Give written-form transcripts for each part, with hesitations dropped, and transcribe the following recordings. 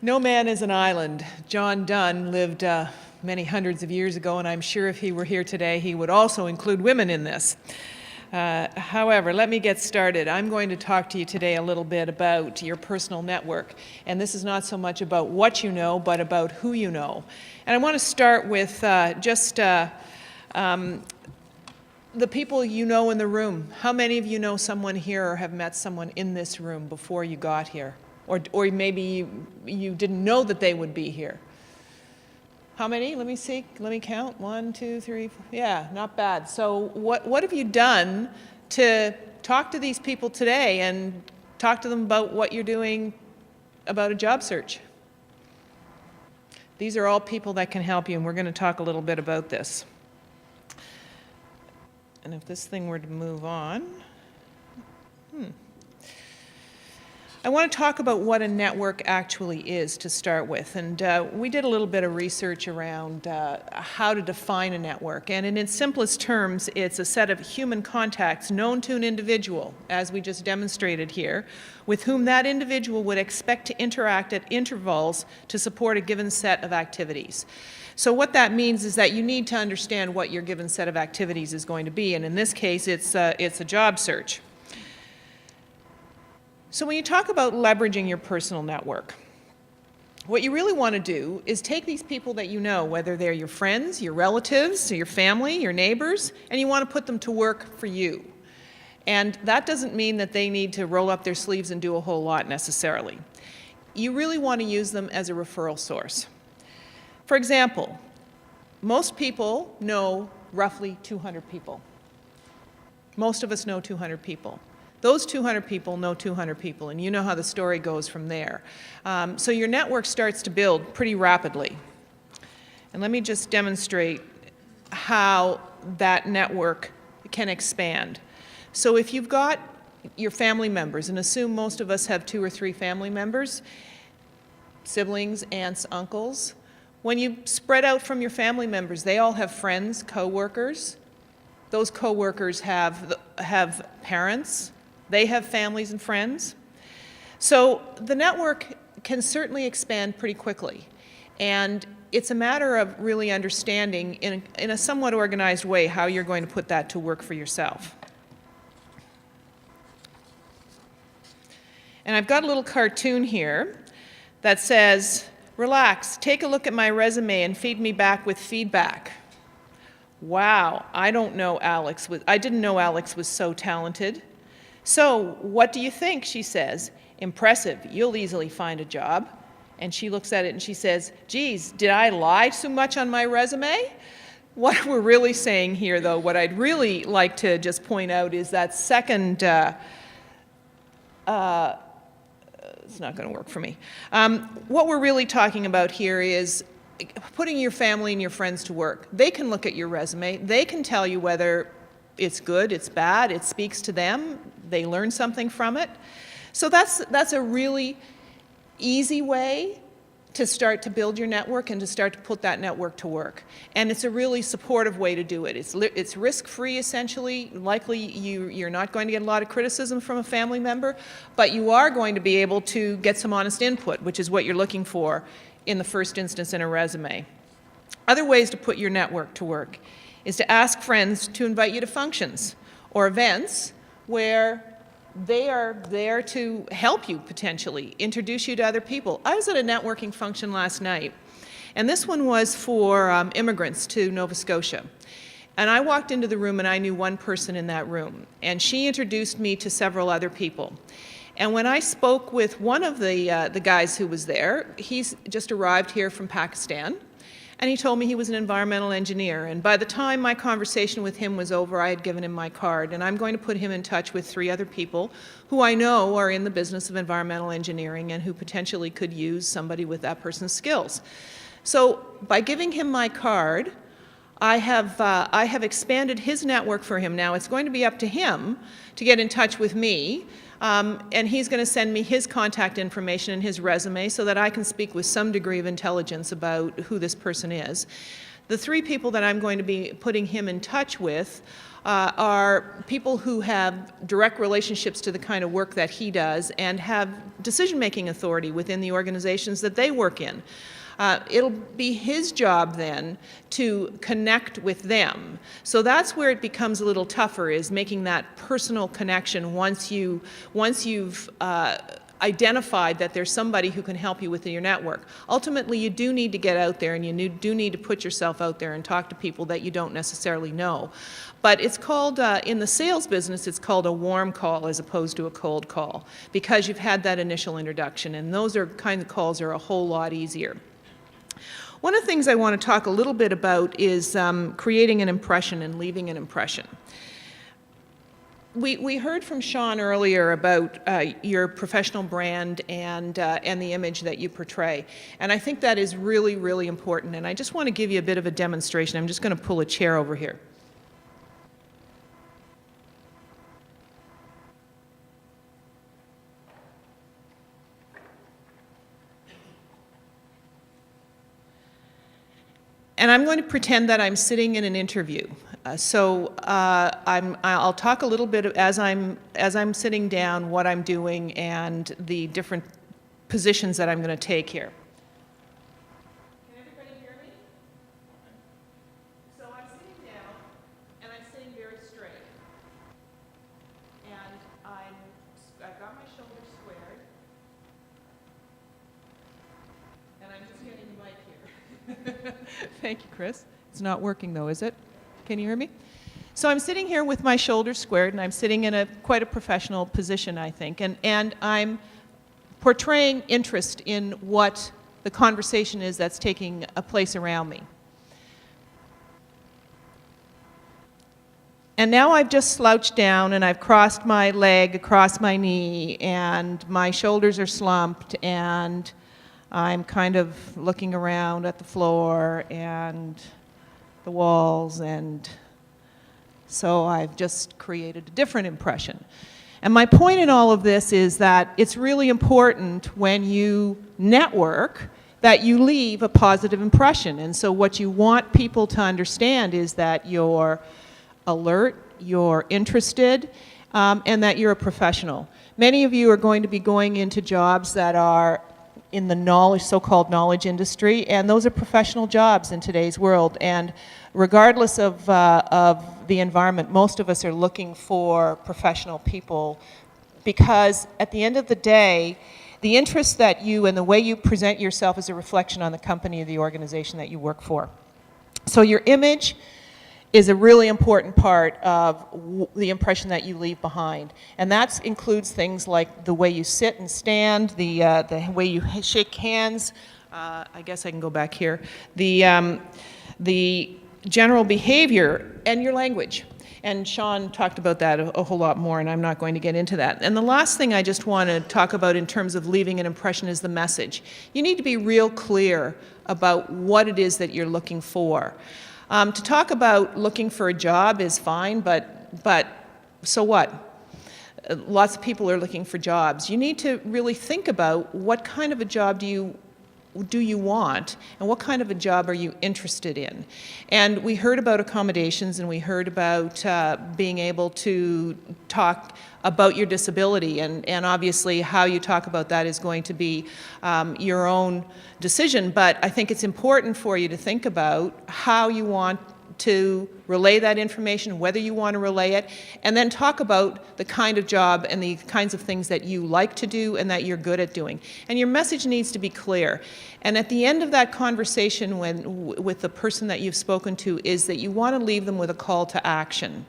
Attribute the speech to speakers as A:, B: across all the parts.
A: No man is an island. John Donne lived many hundreds of years ago, and I'm sure if he were here today, he would also include women in this. However, let me get started. I'm going to talk to you today a little bit about your personal network. And this is not so much about what you know, but about who you know. And I want to start with the people you know in the room. How many of you know someone here or have met someone in this room before you got here? Or maybe you didn't know that they would be here. How many? Let me see. Let me count. 1, 2, 3, 4. Yeah, not bad. So what have you done to talk to these people today and talk to them about what you're doing about a job search? These are all people that can help you, and we're going to talk a little bit about this. And if this thing were to move on. I want to talk about what a network actually is to start with. And we did a little bit of research around how to define a network. And in its simplest terms, it's a set of human contacts known to an individual, as we just demonstrated here, with whom that individual would expect to interact at intervals to support a given set of activities. So what that means is that you need to understand what your given set of activities is going to be. And in this case, it's a job search. So when you talk about leveraging your personal network, what you really want to do is take these people that you know, whether they're your friends, your relatives, your family, your neighbors, and you want to put them to work for you. And that doesn't mean that they need to roll up their sleeves and do a whole lot necessarily. You really want to use them as a referral source. For example, most people know roughly 200 people. Most of us know 200 people. Those 200 people know 200 people, and you know how the story goes from there. So your network starts to build pretty rapidly. And let me just demonstrate how that network can expand. So if you've got your family members, and assume most of us have 2 or 3 family members, siblings, aunts, uncles, when you spread out from your family members, they all have friends, co-workers. Those co-workers have parents. They have families and friends. So the network can certainly expand pretty quickly. And it's a matter of really understanding in a somewhat organized way how you're going to put that to work for yourself. And I've got a little cartoon here that says, "Relax, take a look at my resume and feed me back with feedback." Wow, I didn't know Alex was so talented. "So, what do you think?" she says. "Impressive, you'll easily find a job." And she looks at it and she says, "Geez, did I lie too much on my resume?" What we're really saying here, though, what I'd really like to just point out is that second, it's not going to work for me. What we're really talking about here is putting your family and your friends to work. They can look at your resume. They can tell you whether it's good, it's bad, it speaks to them, they learn something from it. So that's a really easy way to start to build your network and to start to put that network to work. And it's a really supportive way to do it. It's risk-free, essentially. Likely you're not going to get a lot of criticism from a family member, but you are going to be able to get some honest input, which is what you're looking for in the first instance in a resume. Other ways to put your network to work is to ask friends to invite you to functions or events where they are there to help you potentially, introduce you to other people. I was at a networking function last night, and this one was for immigrants to Nova Scotia. And I walked into the room and I knew one person in that room, and she introduced me to several other people. And when I spoke with one of the guys who was there, he's just arrived here from Pakistan, and he told me he was an environmental engineer. And by the time my conversation with him was over, I had given him my card, and I'm going to put him in touch with 3 other people who I know are in the business of environmental engineering and who potentially could use somebody with that person's skills. So by giving him my card, I have expanded his network for him. Now it's going to be up to him to get in touch with me. And he's going to send me his contact information and his resume so that I can speak with some degree of intelligence about who this person is. The 3 people that I'm going to be putting him in touch with are people who have direct relationships to the kind of work that he does and have decision-making authority within the organizations that they work in. It'll be his job then to connect with them. So that's where it becomes a little tougher, is making that personal connection once you've identified that there's somebody who can help you with your network. Ultimately, you do need to get out there, and you do need to put yourself out there and talk to people that you don't necessarily know. But it's called, in the sales business, it's called a warm call as opposed to a cold call, because you've had that initial introduction, and those are kind of calls are a whole lot easier. One of the things I want to talk a little bit about is creating an impression and leaving an impression. We heard from Sean earlier about your professional brand and the image that you portray. And I think that is really, really important. And I just want to give you a bit of a demonstration. I'm just going to pull a chair over here. And I'm going to pretend that I'm sitting in an interview. I'll talk a little bit as I'm sitting down, what I'm doing, and the different positions that I'm going to take here. Can everybody hear me? So I'm sitting down, and I'm sitting very straight. And I've got my shoulders squared. And I'm just getting the mic here. Thank you, Chris. It's not working though, is it? Can you hear me? So I'm sitting here with my shoulders squared, and I'm sitting in quite a professional position, I think, and I'm portraying interest in what the conversation is that's taking a place around me. And now I've just slouched down, and I've crossed my leg across my knee, and my shoulders are slumped, and I'm kind of looking around at the floor and the walls, and so I've just created a different impression. And my point in all of this is that it's really important when you network that you leave a positive impression. And so what you want people to understand is that you're alert, you're interested, and that you're a professional. Many of you are going to be going into jobs that are in the so-called knowledge industry, and those are professional jobs in today's world. And regardless of the environment, most of us are looking for professional people, because at the end of the day, the interest that you and the way you present yourself is a reflection on the company or the organization that you work for. So your image is a really important part of the impression that you leave behind. And that includes things like the way you sit and stand, the way you shake hands. I guess I can go back here. The general behavior and your language. And Sean talked about that a whole lot more, and I'm not going to get into that. And the last thing I just want to talk about in terms of leaving an impression is the message. You need to be real clear about what it is that you're looking for. To talk about looking for a job is fine, but so what? Lots of people are looking for jobs. You need to really think about what kind of a job do you want, and what kind of a job are you interested in? And we heard about accommodations, and we heard about being able to talk about your disability, and obviously how you talk about that is going to be your own decision, but I think it's important for you to think about how you want to relay that information, whether you want to relay it, and then talk about the kind of job and the kinds of things that you like to do and that you're good at doing. And your message needs to be clear. And at the end of that conversation with the person that you've spoken to is that you want to leave them with a call to action.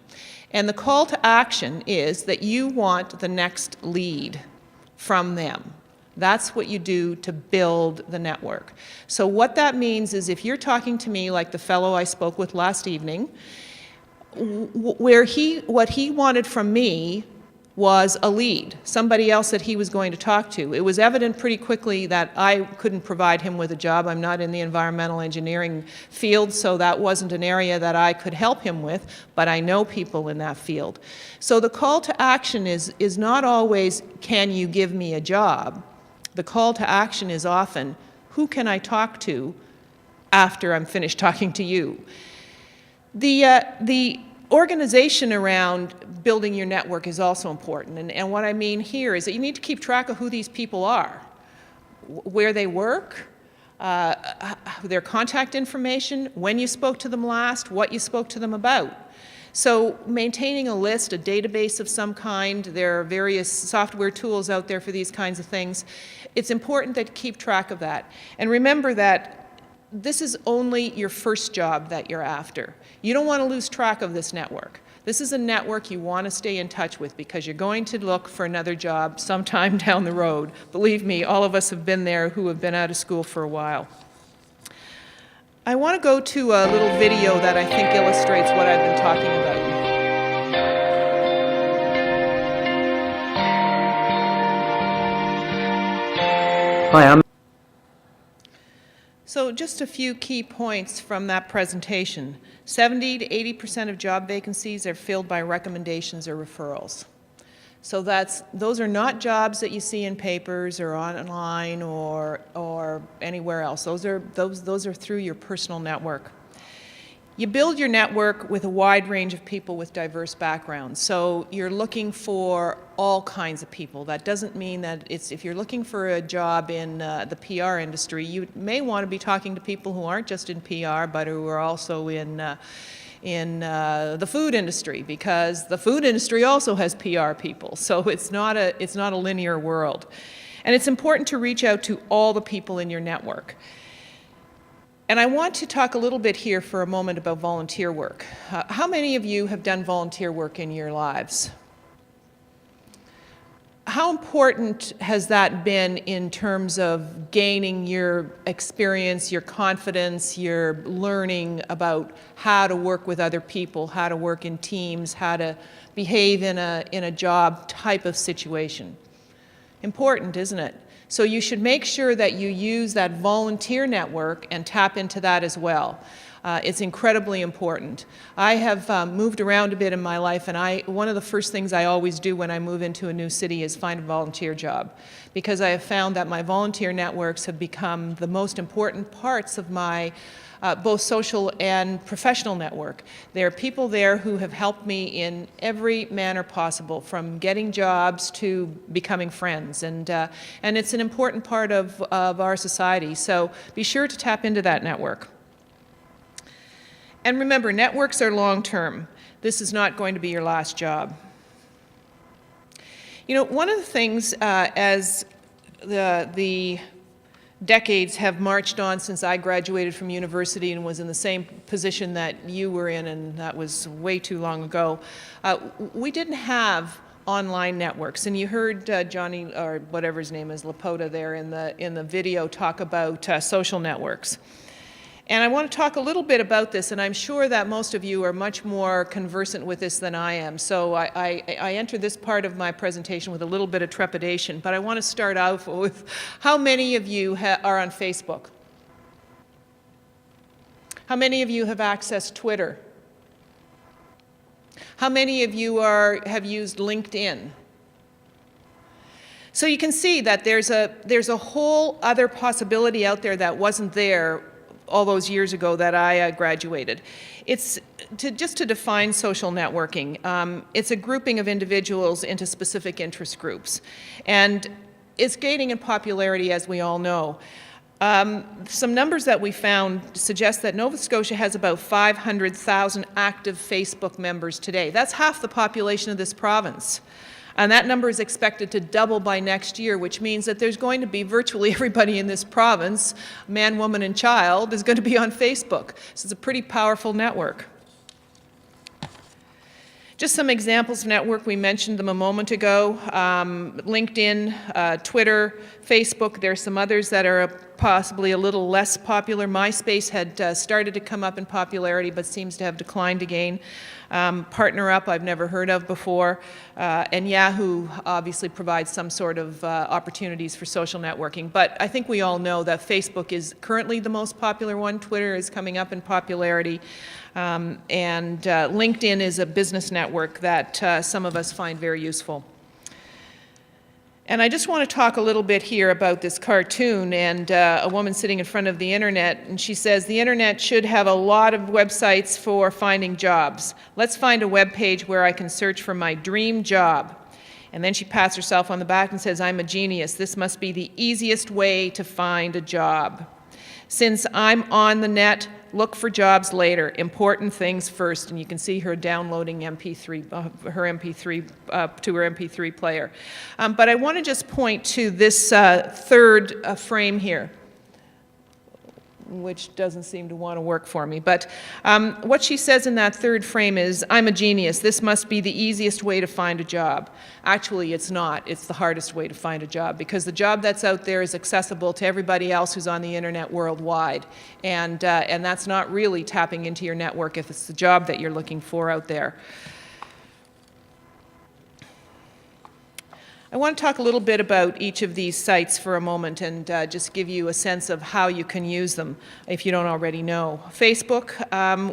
A: And the call to action is that you want the next lead from them. That's what you do to build the network. So what that means is, if you're talking to me like the fellow I spoke with last evening, what he wanted from me was a lead, somebody else that he was going to talk to. It was evident pretty quickly that I couldn't provide him with a job. I'm not in the environmental engineering field, so that wasn't an area that I could help him with, but I know people in that field. So the call to action is not always, can you give me a job? The call to action is often, who can I talk to after I'm finished talking to you? The Organization around building your network is also important. And what I mean here is that you need to keep track of who these people are, where they work, their contact information, when you spoke to them last, what you spoke to them about. So maintaining a list, a database of some kind, there are various software tools out there for these kinds of things. It's important that you keep track of that. And remember that this is only your first job that you're after. You don't want to lose track of this network. This is a network you want to stay in touch with because you're going to look for another job sometime down the road. Believe me, all of us have been there who have been out of school for a while. I want to go to a little video that I think illustrates what I've been talking about.
B: Hi,
A: So just a few key points from that presentation. 70 to 80% of job vacancies are filled by recommendations or referrals. So those are not jobs that you see in papers or online or anywhere else. Those are through your personal network. You build your network with a wide range of people with diverse backgrounds. So you're looking for all kinds of people. That doesn't mean that if you're looking for a job in the PR industry, you may want to be talking to people who aren't just in PR, but who are also in the food industry, because the food industry also has PR people. So it's not a linear world. And it's important to reach out to all the people in your network. And I want to talk a little bit here for a moment about volunteer work. How many of you have done volunteer work in your lives? How important has that been in terms of gaining your experience, your confidence, your learning about how to work with other people, how to work in teams, how to behave in a job type of situation? Important, isn't it? So you should make sure that you use that volunteer network and tap into that as well. It's incredibly important. I have moved around a bit in my life, and one of the first things I always do when I move into a new city is find a volunteer job, because I have found that my volunteer networks have become the most important parts of my both social and professional network. There are people there who have helped me in every manner possible, from getting jobs to becoming friends, and it's an important part of our society. So be sure to tap into that network. And remember, networks are long-term. This is not going to be your last job. You know, one of the things as the decades have marched on since I graduated from university and was in the same position that you were in, and that was way too long ago, we didn't have online networks. And you heard Johnny, or whatever his name is, Lapota there in the video talk about social networks. And I want to talk a little bit about this, and I'm sure that most of you are much more conversant with this than I am. So I enter this part of my presentation with a little bit of trepidation, but I want to start out with how many of you are on Facebook? How many of you have accessed Twitter? How many of you have used LinkedIn? So you can see that there's a whole other possibility out there that wasn't there all those years ago that I graduated. It's just to define social networking. It's a grouping of individuals into specific interest groups. And it's gaining in popularity, as we all know. Some numbers that we found suggest that Nova Scotia has about 500,000 active Facebook members today. That's half the population of this province. And that number is expected to double by next year, which means that there's going to be virtually everybody in this province, man, woman, and child, is going to be on Facebook. So it's a pretty powerful network. Just some examples of network. We mentioned them a moment ago. LinkedIn, Twitter, Facebook. There are some others that are possibly a little less popular. MySpace had started to come up in popularity, but seems to have declined again. Partner Up, I've never heard of before. And Yahoo obviously provides some sort of opportunities for social networking. But I think we all know that Facebook is currently the most popular one. Twitter is coming up in popularity. And LinkedIn is a business network that some of us find very useful. And I just want to talk a little bit here about this cartoon and a woman sitting in front of the internet, and she says, the internet should have a lot of websites for finding jobs. Let's find a web page where I can search for my dream job. And then she pats herself on the back and says, I'm a genius. This must be the easiest way to find a job. Since I'm on the net, look for jobs later. Important things first. And you can see her downloading MP3, her MP3 to her MP3 player. But I want to just point to this third frame here, which doesn't seem to want to work for me. But what she says in that third frame is, I'm a genius. This must be the easiest way to find a job. Actually, it's not. It's the hardest way to find a job, because the job that's out there is accessible to everybody else who's on the internet worldwide. And that's not really tapping into your network if it's the job that you're looking for out there. I want to talk a little bit about each of these sites for a moment and just give you a sense of how you can use them if you don't already know. Facebook,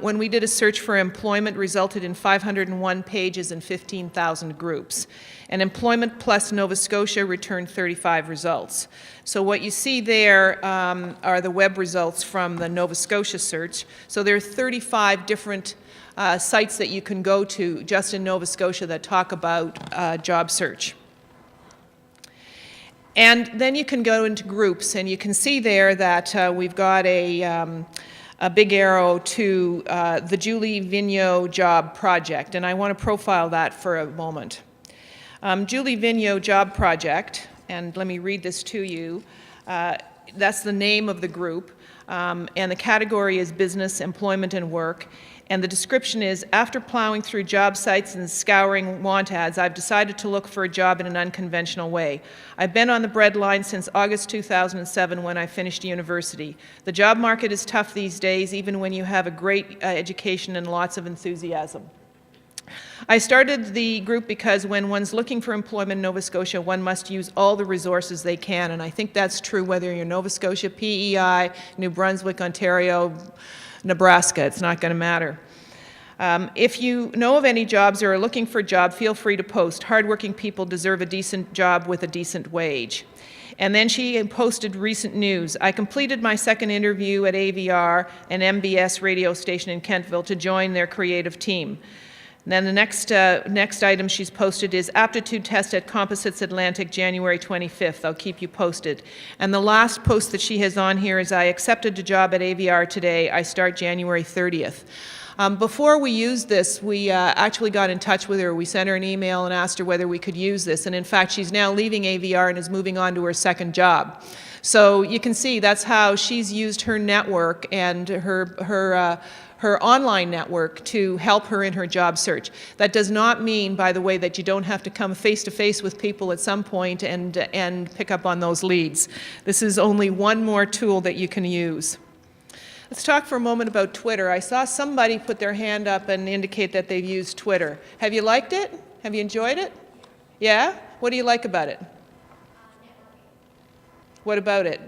A: when we did a search for employment, resulted in 501 pages and 15,000 groups. And Employment Plus Nova Scotia returned 35 results. So what you see there are the web results from the Nova Scotia search. So there are 35 different sites that you can go to just in Nova Scotia that talk about job search. And then you can go into groups, and you can see there that we've got a big arrow to the Julie Vigneault Job Project, and I want to profile that for a moment. Julie Vigneault Job Project, and let me read this to you. That's the name of the group, and the category is business, employment, and work. And the description is, after plowing through job sites and scouring want ads, I've decided to look for a job in an unconventional way. I've been on the breadline since August 2007 when I finished university. The job market is tough these days, even when you have a great education and lots of enthusiasm. I started the group because when one's looking for employment in Nova Scotia, one must use all the resources they can, and I think that's true whether you're Nova Scotia, PEI, New Brunswick, Ontario, Nebraska. It's not going to matter. If you know of any jobs or are looking for a job, feel free to post. Hardworking people deserve a decent job with a decent wage. And then she posted recent news. I completed my second interview at AVR, an MBS radio station in Kentville, to join their creative team. And then the next item she's posted is aptitude test at Composites Atlantic, January 25th. I'll keep you posted. And the last post that she has on here is, I accepted a job at AVR today. I start January 30th. Before we used this, we actually got in touch with her. We sent her an email and asked her whether we could use this. And in fact, she's now leaving AVR and is moving on to her second job. So you can see that's how she's used her network and her online network to help her in her job search. That does not mean, by the way, that you don't have to come face-to-face with people at some point and pick up on those leads. This is only one more tool that you can use. Let's talk for a moment about Twitter. I saw somebody put their hand up and indicate that they've used Twitter. Have you liked it? Have you enjoyed it? Yeah? What do you like about it? What about it?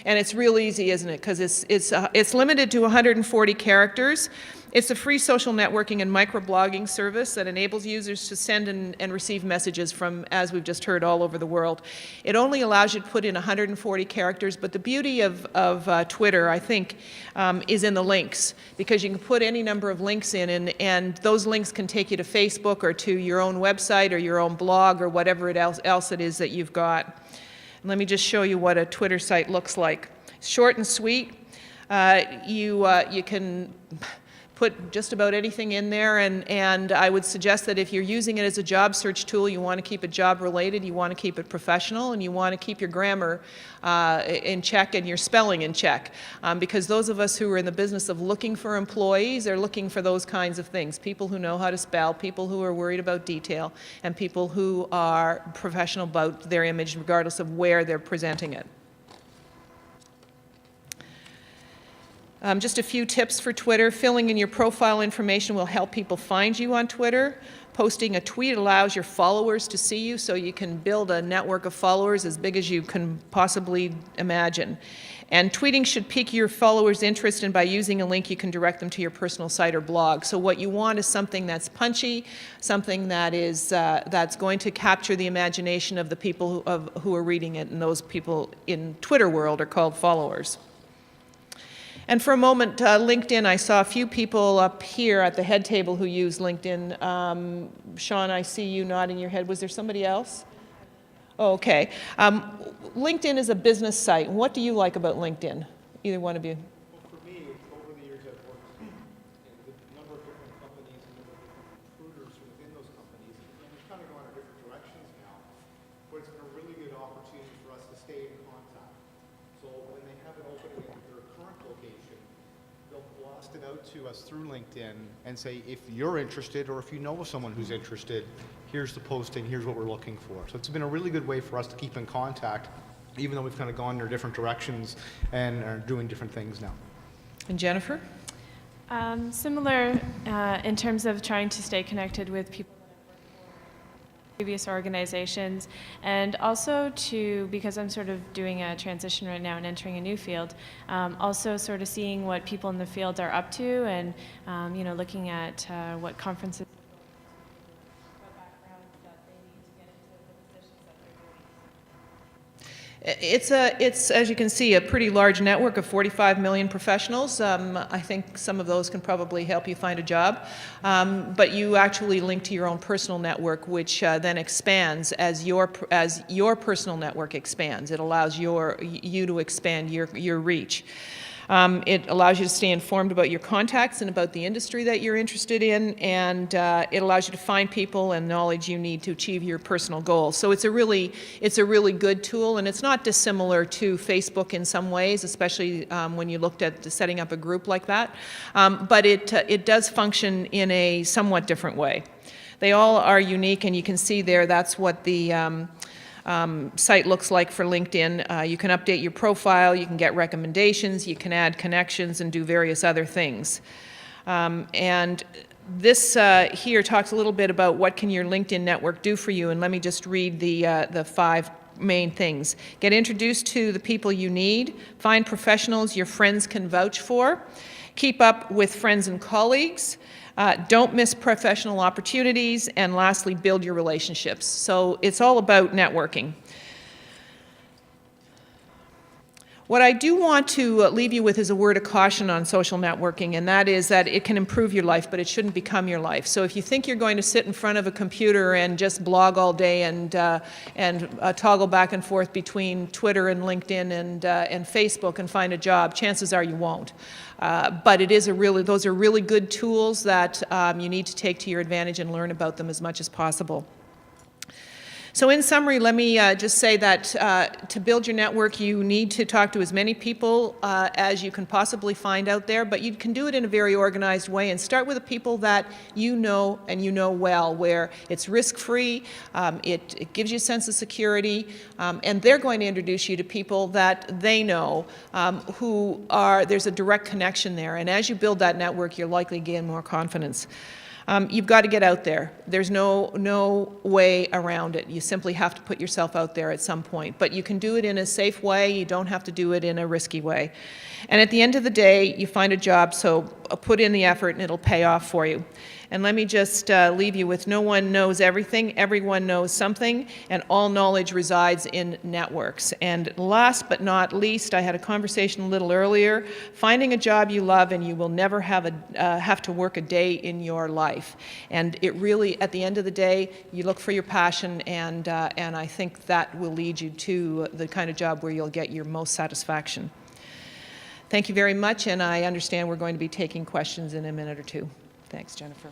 A: And it's real easy, isn't it? Because it's limited to 140 characters. It's a free social networking and microblogging service that enables users to send and receive messages from, as we've just heard, all over the world. It only allows you to put in 140 characters, but the beauty of Twitter, I think, is in the links, because you can put any number of links in, and those links can take you to Facebook or to your own website or your own blog or whatever else it is that you've got. Let me just show you what a Twitter site looks like. Short and sweet. You can put just about anything in there, and I would suggest that if you're using it as a job search tool, you want to keep it job related, you want to keep it professional, and you want to keep your grammar in check and your spelling in check, because those of us who are in the business of looking for employees are looking for those kinds of things. People who know how to spell, people who are worried about detail, and people who are professional about their image regardless of where they're presenting it. Just a few tips for Twitter. Filling in your profile information will help people find you on Twitter. Posting a tweet allows your followers to see you, so you can build a network of followers as big as you can possibly imagine. And tweeting should pique your followers' interest, and by using a link, you can direct them to your personal site or blog. So what you want is something that's punchy, something that is that's going to capture the imagination of the people who are reading it, and those people in Twitter world are called followers. And for a moment, LinkedIn, I saw a few people up here at the head table who use LinkedIn. Sean, I see you nodding your head. Was there somebody else? Oh, okay. LinkedIn is a business site. What do you like about LinkedIn? Either one of you.
C: Well, for me, over the years I've worked in a number of different companies and a number of different recruiters within those companies, and we've kind of gone in different directions now, but it's been a really good opportunity for us to stay in contact. So when they have an opening in their current location, they'll blast it out to us through LinkedIn and say, if you're interested or if you know of someone who's interested, here's the posting, here's what we're looking for. So it's been a really good way for us to keep in contact, even though we've kind of gone in their different directions and are doing different things now.
A: And Jennifer?
D: Similar in terms of trying to stay connected with people in previous organizations, and also because I'm sort of doing a transition right now and entering a new field, also sort of seeing what people in the field are up to, and looking at what conferences, what backgrounds that they need to get into the positions that they're doing.
A: It's, as you can see, a pretty large network of 45 million professionals. I think some of those can probably help you find a job. But you actually link to your own personal network, which then expands as your personal network expands. It allows you to expand your reach. It allows you to stay informed about your contacts and about the industry that you're interested in, and it allows you to find people and knowledge you need to achieve your personal goals. So it's a really good tool, and it's not dissimilar to Facebook in some ways, especially when you looked at setting up a group like that. But it does function in a somewhat different way. They all are unique, and you can see there that's what the site looks like for LinkedIn. You can update your profile, you can get recommendations, you can add connections and do various other things. And this here talks a little bit about what can your LinkedIn network do for you, and let me just read the 5 main things. Get introduced to the people you need, find professionals your friends can vouch for, keep up with friends and colleagues, don't miss professional opportunities, and lastly, build your relationships. So it's all about networking. What I do want to leave you with is a word of caution on social networking, and that is that it can improve your life, but it shouldn't become your life. So if you think you're going to sit in front of a computer and just blog all day and toggle back and forth between Twitter and LinkedIn and Facebook and find a job, chances are you won't. But those are really good tools that you need to take to your advantage and learn about them as much as possible. So in summary, let me just say that to build your network, you need to talk to as many people as you can possibly find out there, but you can do it in a very organized way, and start with the people that you know and you know well, where it's risk-free, it gives you a sense of security, and they're going to introduce you to people that they know there's a direct connection there, and as you build that network, you're likely to gain more confidence. You've got to get out there. There's no way around it. You simply have to put yourself out there at some point. But you can do it in a safe way. You don't have to do it in a risky way. And at the end of the day, you find a job, so put in the effort and it'll pay off for you. And let me just leave you with, no one knows everything, everyone knows something, and all knowledge resides in networks. And last but not least, I had a conversation a little earlier, finding a job you love and you will never have to work a day in your life. And it really, at the end of the day, you look for your passion, and I think that will lead you to the kind of job where you'll get your most satisfaction. Thank you very much, and I understand we're going to be taking questions in a minute or two. Thanks, Jennifer.